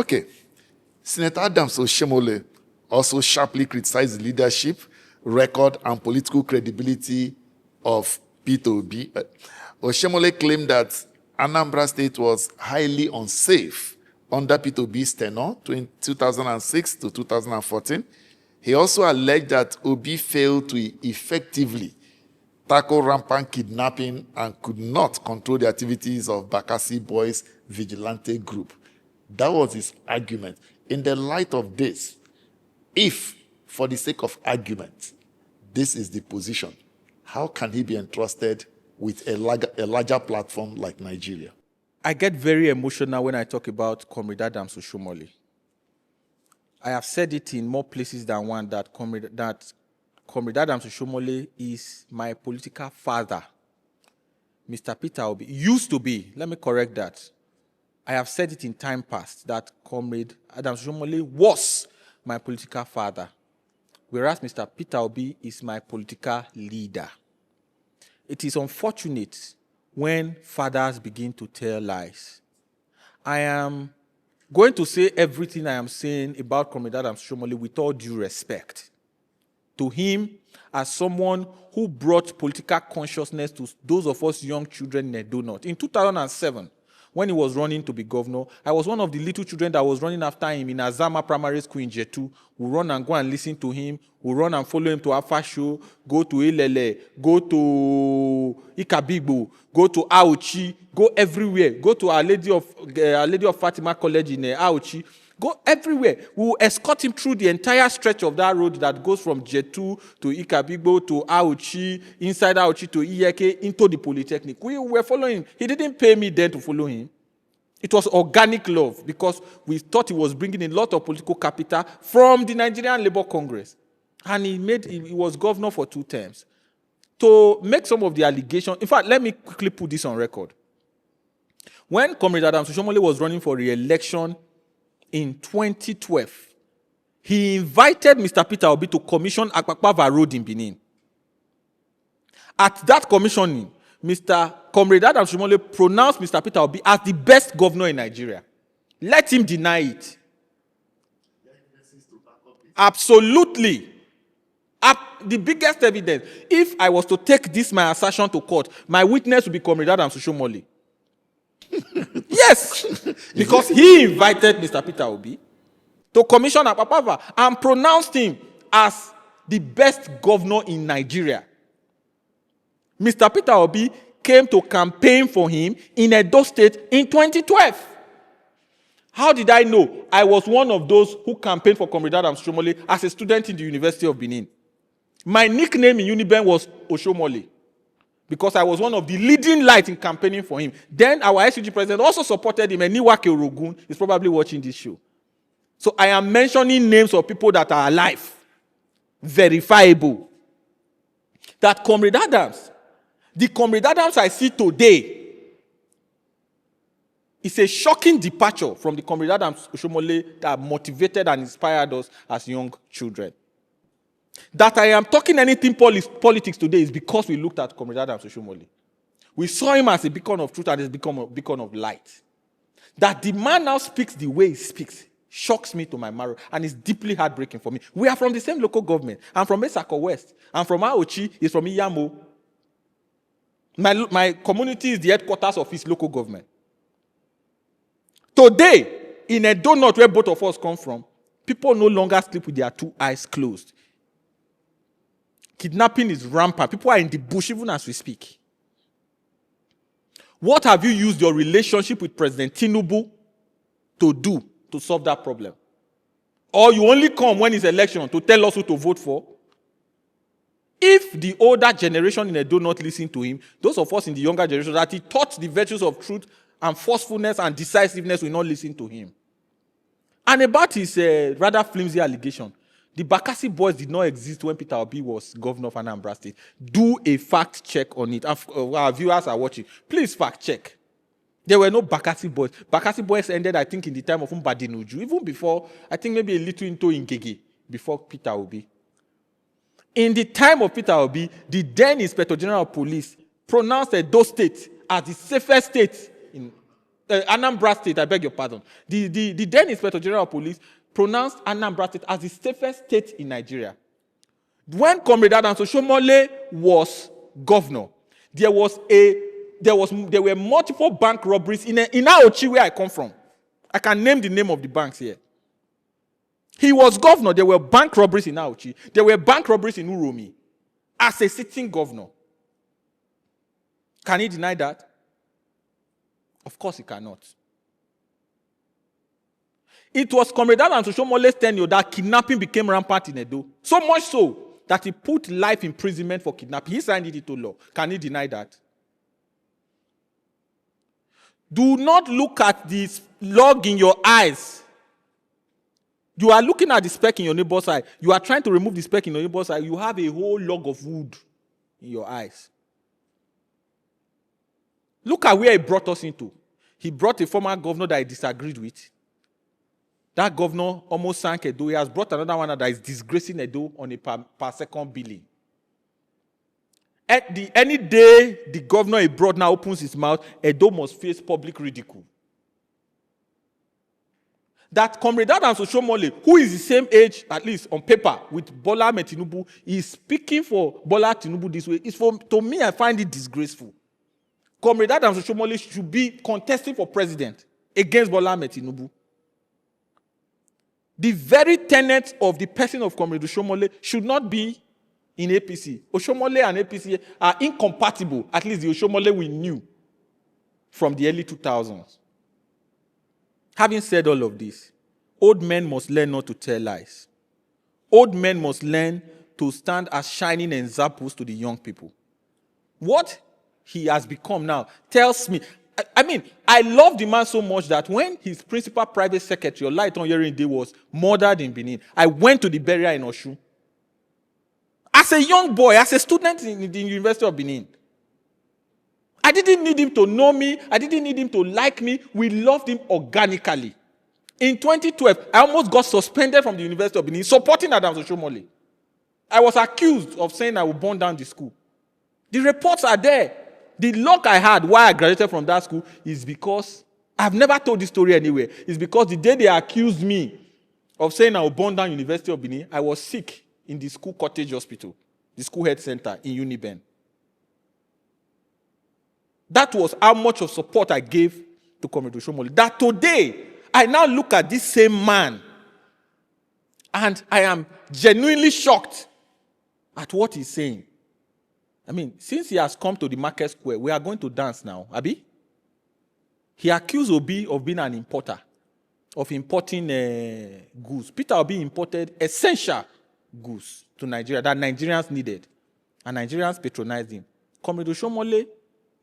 Okay. Senator Adams Oshiomhole also sharply criticized the leadership, record, and political credibility of Peter Obi. Oshiomhole claimed that Anambra State was highly unsafe under Peter Obi's tenure, 2006 to 2014. He also alleged that Obi failed to effectively tackle rampant kidnapping and could not control the activities of Bakassi Boys vigilante group. That was his argument. In the light of this, if, for the sake of argument, this is the position, how can he be entrusted with a larger platform like Nigeria? I get very emotional when I talk about Comrade Adams Oshiomhole. I have said it in more places than one that Comrade Adams Oshiomhole is my political father. Mr. Peter Obi used to be, let me correct that. I have said it in time past that Comrade Adams Oshiomhole was my political father, whereas Mr. Peter Obi is my political leader. It is unfortunate when fathers begin to tell lies. I am going to say everything I am saying about Comrade Adams Oshiomhole with all due respect to him as someone who brought political consciousness to those of us young children in Edo North. In 2007, when he was running to be governor, I was one of the little children that was running after him in Azama Primary School in Jetu. We run and go and listen to him. We run and follow him to Alpha Show, go to Ilele, go to Ikabigbo, go to Auchi, go everywhere. Go to Our Lady of Fatima College in Auchi. Go everywhere. We will escort him through the entire stretch of that road that goes from Jetu to Ikabigbo to Auchi, inside Auchi to Iyeke, into the Polytechnic. We were following him. He didn't pay me then to follow him. It was organic love because we thought he was bringing in a lot of political capital from the Nigerian Labour Congress. And he was governor for 2 terms. To make some of the allegations, in fact, let me quickly put this on record. When Comrade Adams Oshiomhole was running for re-election in 2012, he invited Mr. Peter Obi to commission Akpakpava Road in Benin. At that commissioning, Comrade Adams Oshiomhole pronounced Mr. Peter Obi as the best governor in Nigeria. Let him deny it. Absolutely. The biggest evidence. If I was to take my assertion to court, my witness would be Comrade Adams Oshiomhole. Yes, because he invited Mr. Peter Obi to commission Akpakpava and pronounced him as the best governor in Nigeria. Mr. Peter Obi came to campaign for him in Edo State in 2012. How did I know? I was one of those who campaigned for Comrade Adams Oshiomhole as a student in the University of Benin. My nickname in Uniben was Oshiomhole, because I was one of the leading lights in campaigning for him. Then our SUG president also supported him, and Niwake Orogun is probably watching this show. So I am mentioning names of people that are alive, verifiable. That Comrade Adams, the Comrade Adams I see today, is a shocking departure from the Comrade Adams Oshiomhole that motivated and inspired us as young children. That I am talking anything politics today is because we looked at Comrade Adams Oshiomhole. We saw him as a beacon of truth and as a beacon of light. That the man now speaks the way he speaks shocks me to my marrow and is deeply heartbreaking for me. We are from the same local government. I'm from Esako West. I'm from Aochi. He's from Iyamo. My community is the headquarters of his local government. Today, in Edo North, where both of us come from, people no longer sleep with their 2 eyes closed. Kidnapping is rampant. People are in the bush even as we speak. What have you used your relationship with President Tinubu to do to solve that problem? Or you only come when it's election to tell us who to vote for? If the older generation in Edo not listen to him, those of us in the younger generation that he taught the virtues of truth and forcefulness and decisiveness will not listen to him. And about his rather flimsy allegation, the Bakassi Boys did not exist when Peter Obi was governor of Anambra State. Do a fact check on it. Our viewers are watching. Please fact check. There were no Bakassi Boys. Bakassi Boys ended, I think, in the time of Mbadinuju. Even before, I think maybe a little into Ngege, before Peter Obi. In the time of Peter Obi, the then Inspector General of Police pronounced Edo State as the safest state in Anambra State, I beg your pardon. The then Inspector General of Police pronounced Anambra State as the safest state in Nigeria. When Comrade Adams Oshiomhole was governor, there were multiple bank robberies in Aochi, where I come from. I can name the name of the banks here. He was governor. There were bank robberies in Aochi. There were bank robberies in Uromi as a sitting governor. Can he deny that? Of course he cannot. It was Comrade Adams Oshiomole's tenure that kidnapping became rampant in Edo. So much so that he put life imprisonment for kidnapping. He signed it into law. Can he deny that? Do not look at this log in your eyes. You are looking at the speck in your neighbor's eye. You are trying to remove the speck in your neighbor's eye. You have a whole log of wood in your eyes. Look at where he brought us into. He brought a former governor that he disagreed with. That governor almost sank Edo. He has brought another one that is disgracing Edo on a per second billing. Any day the governor he brought now opens his mouth, Edo must face public ridicule. That Comrade Adams Oshiomhole, who is the same age, at least on paper, with Bola Ahmed Tinubu, is speaking for Bola Tinubu this way. To me, I find it disgraceful. Comrade Adams Oshiomhole should be contesting for president against Bola Ahmed Tinubu. The very tenets of the person of Comrade Oshiomhole should not be in APC. Oshiomhole and APC are incompatible, at least the Oshiomhole we knew from the early 2000s. Having said all of this, old men must learn not to tell lies. Old men must learn to stand as shining examples to the young people. What he has become now tells me, I love the man so much that when his principal private secretary, Olaitan Yerinde, was murdered in Benin, I went to the burial in Osun. As a young boy, as a student in the University of Benin, I didn't need him to know me. I didn't need him to like me. We loved him organically. In 2012, I almost got suspended from the University of Benin supporting Adams Oshiomhole. I was accused of saying I would burn down the school. The reports are there. The luck I had while I graduated from that school is because I've never told this story anywhere. It's because the day they accused me of saying I would burn down University of Benin, I was sick in the school cottage hospital, the school health center in Uniben. That was how much of support I gave to Comrade Oshiomhole. That today, I now look at this same man and I am genuinely shocked at what he's saying. Since he has come to the market square, we are going to dance now, Abi? He accused Obi of being an importer, of importing goods. Peter Obi imported essential goods to Nigeria that Nigerians needed, and Nigerians patronized him. Comrade Oshiomhole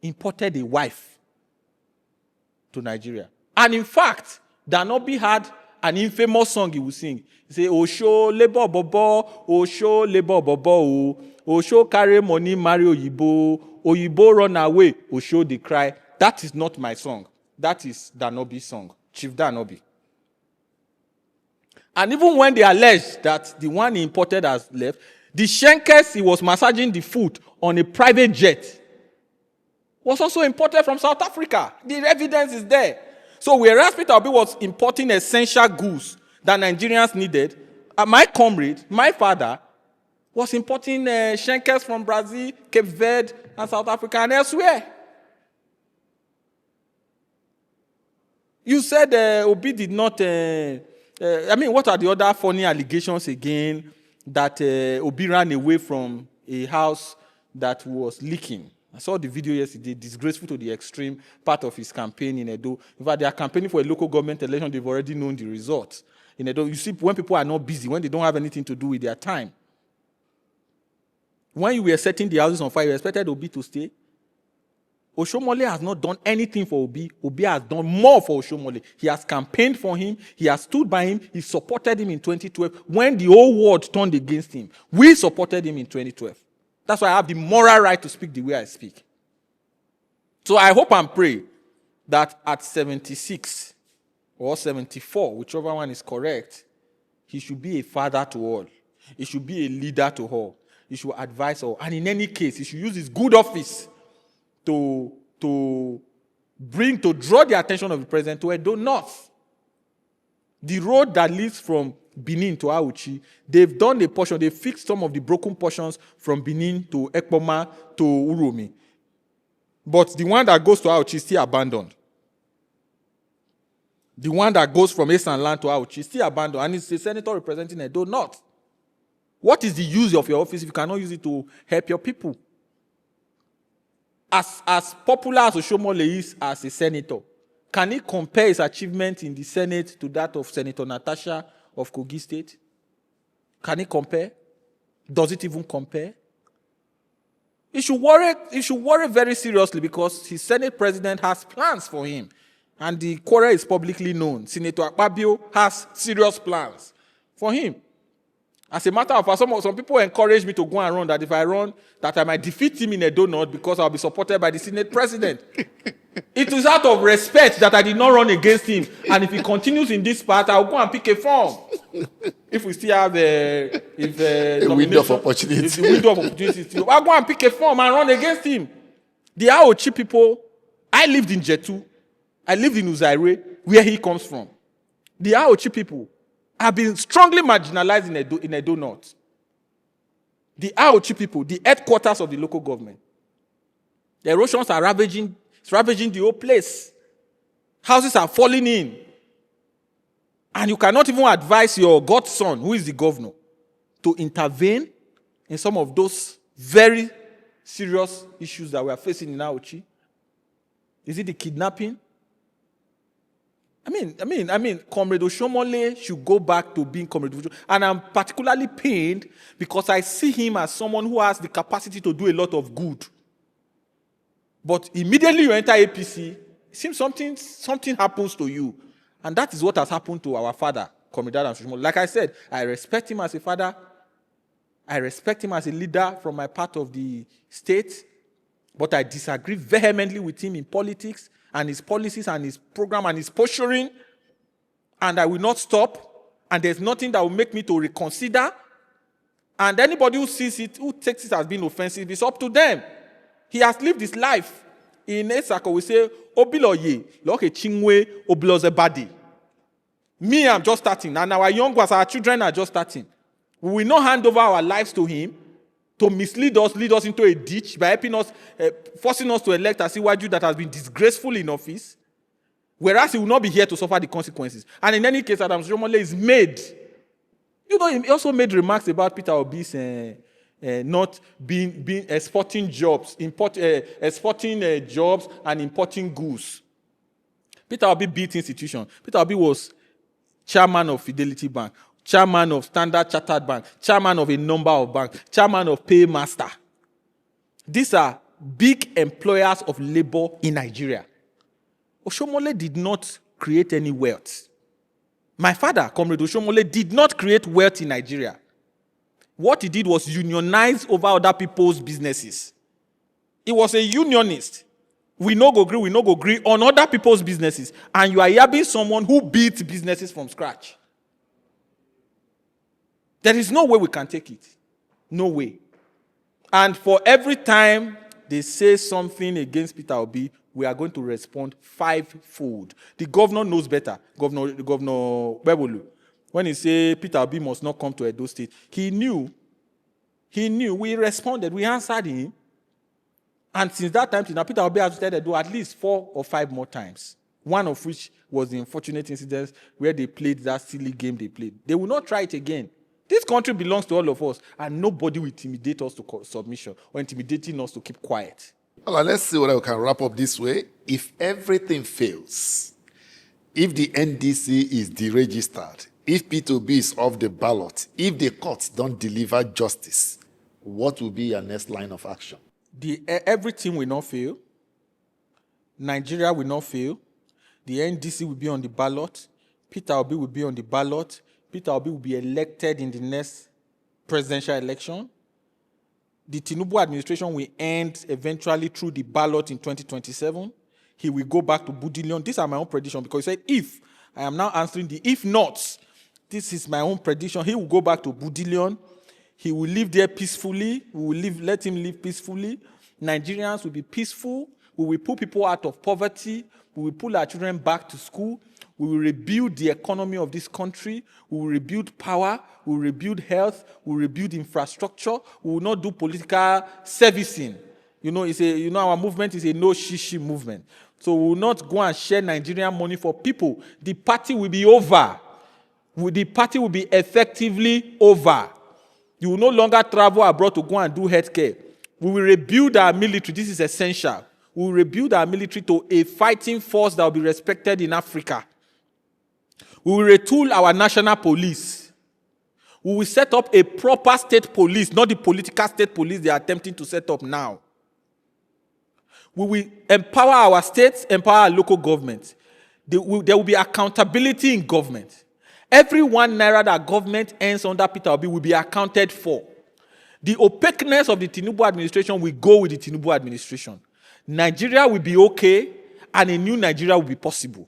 imported a wife to Nigeria. And in fact, Danobi had an infamous song he would sing. He said, Osho labor bobo, Osho labor bobo, Osho carry money, marry Oyibo, Oyibo run away, Osho they cry. That is not my song. That is Danobi's song, Chief Danobi. And even when they alleged that the one he imported has left, the Shenkers he was massaging the foot on a private jet was also imported from South Africa. The evidence is there. So whereas Peter Obi was importing essential goods that Nigerians needed, my comrade, my father, was importing Shenkers from Brazil, Cape Verde, and South Africa, and elsewhere. You said Obi did not... what are the other funny allegations again? That Obi ran away from a house that was leaking. I saw the video yesterday, disgraceful to the extreme, part of his campaign in Edo. In fact, they are campaigning for a local government election. They've already known the results. In Edo, you see, when people are not busy, when they don't have anything to do with their time. When you were setting the houses on fire, you expected Obi to stay. Oshiomhole has not done anything for Obi. Obi has done more for Oshiomhole. He has campaigned for him. He has stood by him. He supported him in 2012 when the whole world turned against him. We supported him in 2012. That's why I have the moral right to speak the way I speak. So I hope and pray that at 76 or 74, whichever one is correct, he should be a father to all. He should be a leader to all. He should advise all. And in any case, he should use his good office to draw the attention of the president to Edo North. The road that leads from Benin to Auchi, they've done a portion, they fixed some of the broken portions from Benin to Ekpoma to Uromi. But the one that goes to Auchi is still abandoned. The one that goes from Esanland to Auchi is still abandoned, and it's a senator representing Edo North. What is the use of your office if you cannot use it to help your people? As popular as Oshiomhole is as a senator, can he compare his achievement in the Senate to that of Senator Natasha of Kogi State? Can he compare? Does it even compare? He should worry very seriously, because his Senate president has plans for him. And the quarrel is publicly known. Senator Akpabio has serious plans for him. As a matter of fact, some people encourage me to go and run, that if I run, that I might defeat him in Edo North because I'll be supported by the Senate president. It is out of respect that I did not run against him. And if he continues in this path, I'll go and pick a form. If we still have a window of opportunity. The window of opportunity. I'll go and pick a form and run against him. The Aochi people, I lived in Jetu. I lived in Uzaire, where he comes from. The Aochi people have been strongly marginalized in Edo North. The Aochi people, the headquarters of the local government. The erosions are ravaging the whole place. Houses are falling in. And you cannot even advise your godson, who is the governor, to intervene in some of those very serious issues that we are facing in Aochi. Is it the kidnapping? I mean, Comrade Oshiomhole should go back to being Comrade Oshiomhole. And I'm particularly pained because I see him as someone who has the capacity to do a lot of good. But immediately you enter APC, it seems something happens to you. And that is what has happened to our father, Comrade Adams Oshiomhole. Like I said, I respect him as a father. I respect him as a leader from my part of the state. But I disagree vehemently with him in politics and his policies and his program and his posturing. And I will not stop. And there's nothing that will make me to reconsider. And anybody who sees it, who takes it as being offensive, it's up to them. He has lived his life. In Esako, we say, Obiloye, loke chingwe, obiloze badi. Me, I'm just starting. And our young ones, our children are just starting. We will not hand over our lives to him to mislead us, lead us into a ditch by helping us, forcing us to elect a Siwaju that has been disgraceful in office, whereas he will not be here to suffer the consequences. And in any case, Adams Oshiomhole is made. You know, he also made remarks about Peter Obi's not being exporting jobs, exporting jobs and importing goods. Peter Obi built institution. Peter Obi was chairman of Fidelity Bank, chairman of Standard Chartered Bank, chairman of a number of banks, chairman of Paymaster. These are big employers of labor in Nigeria. Oshiomhole did not create any wealth. My father, Comrade Oshiomhole, did not create wealth in Nigeria. What he did was unionize over other people's businesses. He was a unionist. We no go agree on other people's businesses. And you are yabbing someone who built businesses from scratch. There is no way we can take it. No way. And for every time they say something against Peter Obi, we are going to respond fivefold. The governor knows better. Governor Bebolu. When he said Peter Obi must not come to Edo State, he knew. We responded. We answered him. And since that time, Peter Obi has visited Edo at least 4 or 5 more times. One of which was the unfortunate incident where they played that silly game they played. They will not try it again. This country belongs to all of us, and nobody will intimidate us to submission or intimidating us to keep quiet. Well, let's see whether we can wrap up this way. If everything fails, if the NDC is deregistered, if Peter Obi is off the ballot, if the courts don't deliver justice, what will be your next line of action? Everything will not fail. Nigeria will not fail. The NDC will be on the ballot. Peter Obi will be on the ballot. Peter Obi will be elected in the next presidential election. The Tinubu administration will end eventually through the ballot in 2027. He will go back to Budillion. These are my own predictions because he said if. I am now answering the if not. This is my own prediction. He will go back to Budillion. He will live there peacefully. We will let him live peacefully. Nigerians will be peaceful. We will put people out of poverty. We will pull our children back to school. We will rebuild the economy of this country. We will rebuild power. We will rebuild health. We will rebuild infrastructure. We will not do political servicing. Our movement is a no shishi movement. So we will not go and share Nigerian money for people. The party will be over. The party will be effectively over. You will no longer travel abroad to go and do healthcare. We will rebuild our military. This is essential. We will rebuild our military to a fighting force that will be respected in Africa. We will retool our national police. We will set up a proper state police, not the political state police they are attempting to set up now. We will empower our states, empower our local government. There will be accountability in government. Every 1 naira that government earns under Peter Obi will be accounted for. The opaqueness of the Tinubu administration will go with the Tinubu administration. Nigeria will be okay, and a new Nigeria will be possible.